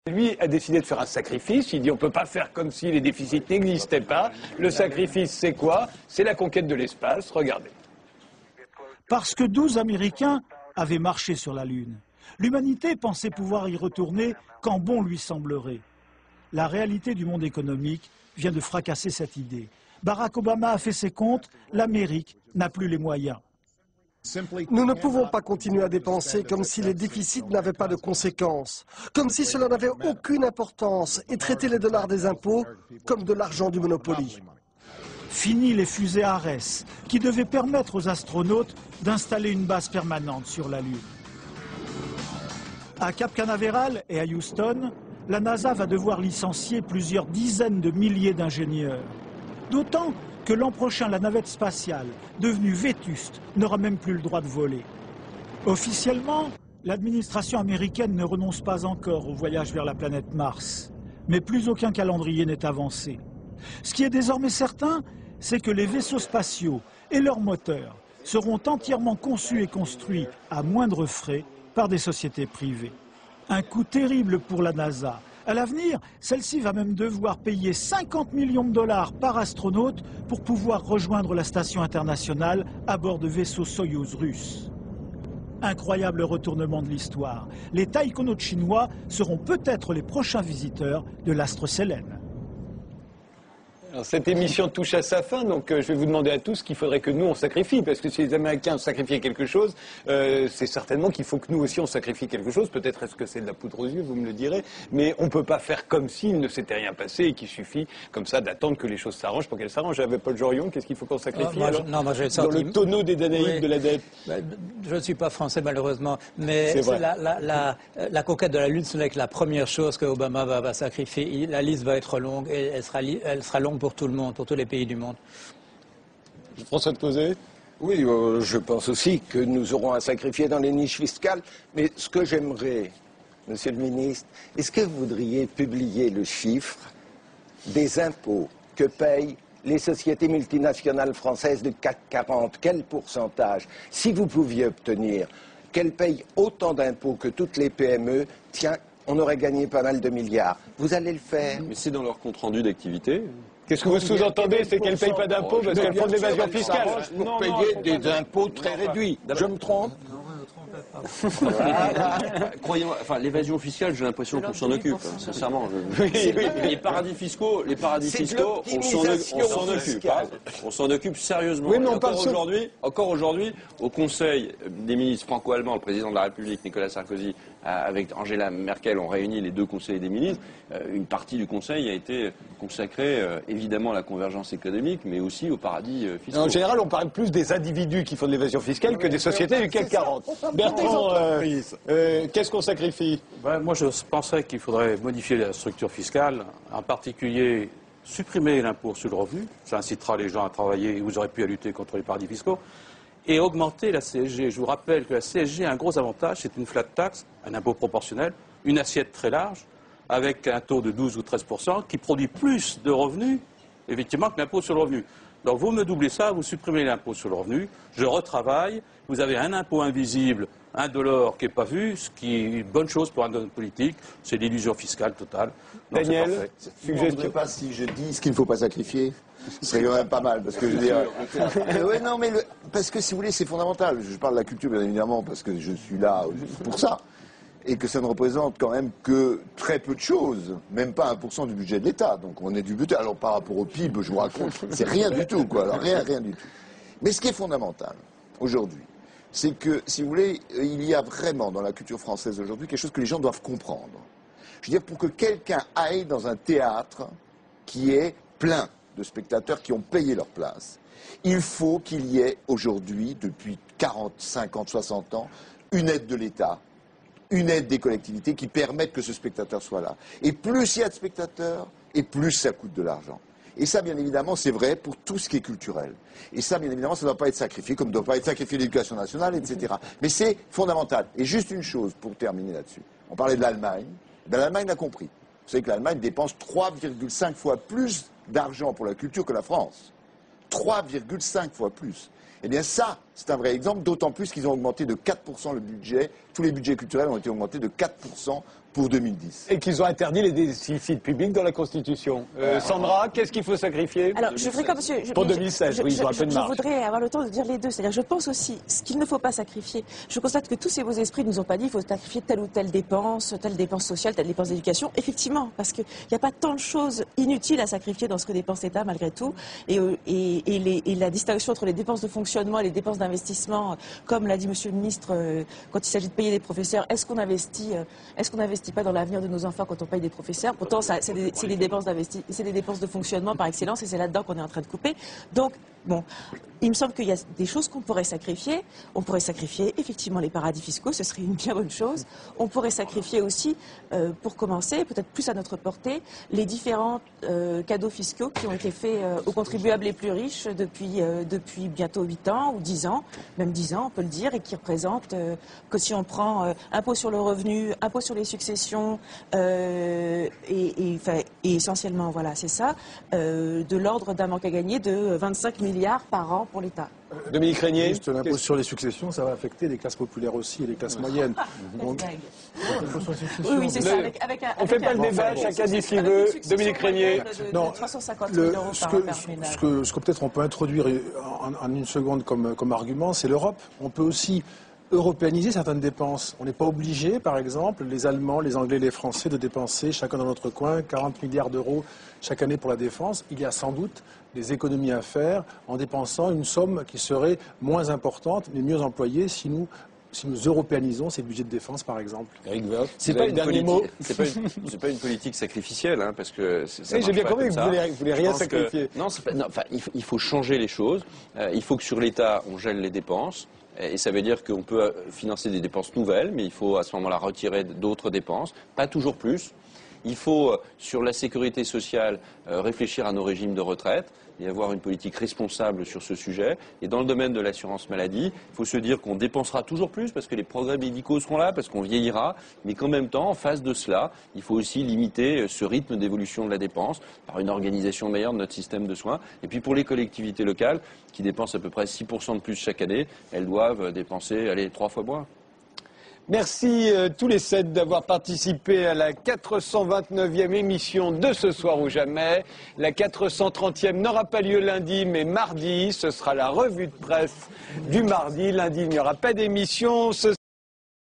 Lui a décidé de faire un sacrifice. Il dit on ne peut pas faire comme si les déficits n'existaient pas. Le sacrifice, c'est quoi? C'est la conquête de l'espace. Regardez. Parce que 12 Américains avaient marché sur la Lune. L'humanité pensait pouvoir y retourner quand bon lui semblerait. La réalité du monde économique vient de fracasser cette idée. Barack Obama a fait ses comptes, l'Amérique n'a plus les moyens. Nous ne pouvons pas continuer à dépenser comme si les déficits n'avaient pas de conséquences, comme si cela n'avait aucune importance et traiter les dollars des impôts comme de l'argent du Monopoly. Fini les fusées Ares, qui devaient permettre aux astronautes d'installer une base permanente sur la Lune. À Cap Canaveral et à Houston, la NASA va devoir licencier plusieurs dizaines de milliers d'ingénieurs. D'autant que l'an prochain, la navette spatiale, devenue vétuste, n'aura même plus le droit de voler. Officiellement, l'administration américaine ne renonce pas encore au voyage vers la planète Mars. Mais plus aucun calendrier n'est avancé. Ce qui est désormais certain, c'est que les vaisseaux spatiaux et leurs moteurs seront entièrement conçus et construits à moindre frais par des sociétés privées. Un coût terrible pour la NASA. À l'avenir, celle-ci va même devoir payer 50 millions de dollars par astronaute pour pouvoir rejoindre la station internationale à bord de vaisseaux Soyouz russes. Incroyable retournement de l'histoire. Les taïkonautes chinois seront peut-être les prochains visiteurs de l'astre Sélène. Alors, cette émission touche à sa fin, donc je vais vous demander à tous qu'il faudrait que nous on sacrifie, parce que si les Américains ont sacrifié quelque chose, c'est certainement qu'il faut que nous aussi on sacrifie quelque chose. Peut-être est-ce que c'est de la poudre aux yeux, vous me le direz, mais on ne peut pas faire comme s'il ne s'était rien passé et qu'il suffit comme ça d'attendre que les choses s'arrangent pour qu'elles s'arrangent. Avec Paul Jorion, qu'est-ce qu'il faut qu'on sacrifie moi, alors non, moi, j'ai le dans sentiment... le tonneau des Danaïdes Oui. de la dette? Je ne suis pas français malheureusement, mais la conquête de la Lune, ce n'est que la première chose que Obama va sacrifier. La liste va être longue et elle sera longue pour tout le monde, pour tous les pays du monde. François de Causet? Oui, je pense aussi que nous aurons à sacrifier dans les niches fiscales. Mais ce que j'aimerais, Monsieur le Ministre, est-ce que vous voudriez publier le chiffre des impôts que payent les sociétés multinationales françaises de CAC 40? Quel pourcentage? Si vous pouviez obtenir qu'elles payent autant d'impôts que toutes les PME, tiens, on aurait gagné pas mal de milliards. Vous allez le faire? Mais c'est dans leur compte-rendu d'activité. Qu'est-ce que vous sous-entendez? C'est qu'elles ne payent pas d'impôts parce qu'elles font de l'évasion fiscale. Pour payer des impôts très réduits. Je me trompe? Croyez-moi, enfin, l'évasion fiscale, j'ai l'impression qu'on s'en occupe, sincèrement. Les paradis fiscaux, on s'en occupe. On s'en occupe sérieusement. Oui, mais encore aujourd'hui, au Conseil des ministres franco-allemands, le président de la République, Nicolas Sarkozy, avec Angela Merkel, ont réuni les deux conseils des ministres. Une partie du Conseil a été consacrée, évidemment, à la convergence économique, mais aussi aux paradis fiscaux. En général, on parle plus des individus qui font de l'évasion fiscale que des sociétés du CAC 40. Bertrand, qu'est-ce qu'on sacrifie? Moi, je penserais qu'il faudrait modifier la structure fiscale, en particulier supprimer l'impôt sur le revenu, ça incitera les gens à travailler et vous aurez pu à lutter contre les paradis fiscaux, et augmenter la CSG. Je vous rappelle que la CSG a un gros avantage, c'est une flat tax, un impôt proportionnel, une assiette très large, avec un taux de 12 ou 13%, qui produit plus de revenus, effectivement, que l'impôt sur le revenu. Donc vous me doublez ça, vous supprimez l'impôt sur le revenu, je retravaille, vous avez un impôt invisible, indolore qui n'est pas vu, ce qui est une bonne chose pour un homme politique, c'est l'illusion fiscale totale. Non, Daniel, je ne voudrais pas si je dis ce qu'il ne faut pas sacrifier. Ce serait quand même pas mal, parce que je veux dire... ouais, non, mais parce que si vous voulez, c'est fondamental. Je parle de la culture, bien évidemment, parce que je suis là pour ça. Et que ça ne représente quand même que très peu de choses, même pas 1% du budget de l'État. Donc on est du budget. Alors par rapport au PIB, je vous raconte, c'est rien du tout, quoi. Alors, rien du tout. Mais ce qui est fondamental, aujourd'hui, c'est que, si vous voulez, il y a vraiment dans la culture française aujourd'hui quelque chose que les gens doivent comprendre. Je veux dire, pour que quelqu'un aille dans un théâtre qui est plein de spectateurs qui ont payé leur place, il faut qu'il y ait aujourd'hui, depuis 40, 50, 60 ans, une aide de l'État, une aide des collectivités qui permettent que ce spectateur soit là. Et plus il y a de spectateurs, et plus ça coûte de l'argent. Et ça, bien évidemment, c'est vrai pour tout ce qui est culturel. Et ça, bien évidemment, ça ne doit pas être sacrifié, comme ne doit pas être sacrifié l'éducation nationale, etc. Mais c'est fondamental. Et juste une chose, pour terminer là-dessus. On parlait de l'Allemagne. Ben, l'Allemagne l'a compris. Vous savez que l'Allemagne dépense 3,5 fois plus d'argent pour la culture que la France. 3,5 fois plus. Eh bien ça, c'est un vrai exemple, d'autant plus qu'ils ont augmenté de 4% le budget. Tous les budgets culturels ont été augmentés de 4% pour 2010. Et qu'ils ont interdit les déficits publics dans la Constitution. Sandra, qu'est-ce qu'il faut sacrifier? Alors, je ferai comme monsieur. Pour 2016, oui, ils ont un peu de marge. Je voudrais avoir le temps de dire les deux. C'est-à-dire, je pense aussi ce qu'il ne faut pas sacrifier. Je constate que tous ces beaux esprits ne nous ont pas dit qu'il faut sacrifier telle ou telle dépense sociale, telle dépense d'éducation. Effectivement, parce qu'il n'y a pas tant de choses inutiles à sacrifier dans ce que dépense l'État, malgré tout. Et la distinction entre les dépenses de fonctionnement et les dépenses d'investissement, comme l'a dit monsieur le ministre, quand il s'agit de payer des professeurs, est-ce qu'on n'investit pas dans l'avenir de nos enfants quand on paye des professeurs? Pourtant, c'est des dépenses de fonctionnement par excellence, et c'est là-dedans qu'on est en train de couper. Donc, bon, il me semble qu'il y a des choses qu'on pourrait sacrifier. On pourrait sacrifier effectivement les paradis fiscaux, ce serait une bien bonne chose. On pourrait sacrifier aussi, pour commencer, peut-être plus à notre portée, les différents cadeaux fiscaux qui ont été faits aux contribuables les plus riches depuis bientôt 8 ans ou 10 ans, même 10 ans on peut le dire, et qui représentent que si on prend impôt sur le revenu, impôt sur les successions, et essentiellement, voilà, c'est ça, de l'ordre d'un manque à gagner de 25 milliards par an pour l'État. Dominique Régnier. Juste l'impôt sur les successions, ça va affecter les classes populaires aussi et les classes moyennes. Oui, c'est ça. On ne fait pas le débat, chacun dit ce qu'il veut. Dominique Régnier. Non, 350 000 euros par an par ménage. Ce que peut-être on peut introduire en une seconde comme argument, c'est l'Europe. On peut aussi européaniser certaines dépenses. On n'est pas obligé, par exemple, les Allemands, les Anglais, les Français, de dépenser chacun dans notre coin 40 milliards d'euros chaque année pour la défense. Il y a sans doute des économies à faire en dépensant une somme qui serait moins importante, mais mieux employée si nous européanisons ces budgets de défense, par exemple. Eric Woerth, c'est pas une politique sacrificielle, hein, parce que j'ai bien compris que vous voulez rien sacrifier. Il faut changer les choses. Il faut que sur l'État, on gèle les dépenses. Et ça veut dire qu'on peut financer des dépenses nouvelles, mais il faut à ce moment-là retirer d'autres dépenses, pas toujours plus. Il faut, sur la sécurité sociale, réfléchir à nos régimes de retraite et avoir une politique responsable sur ce sujet. Et dans le domaine de l'assurance maladie, il faut se dire qu'on dépensera toujours plus parce que les progrès médicaux seront là, parce qu'on vieillira, mais qu'en même temps, en face de cela, il faut aussi limiter ce rythme d'évolution de la dépense par une organisation meilleure de notre système de soins. Et puis pour les collectivités locales, qui dépensent à peu près 6% de plus chaque année, elles doivent dépenser, 3 fois moins. Merci tous les 7 d'avoir participé à la 429e émission de Ce Soir ou Jamais. La 430e n'aura pas lieu lundi, mais mardi. Ce sera la revue de presse du mardi. Lundi, il n'y aura pas d'émission.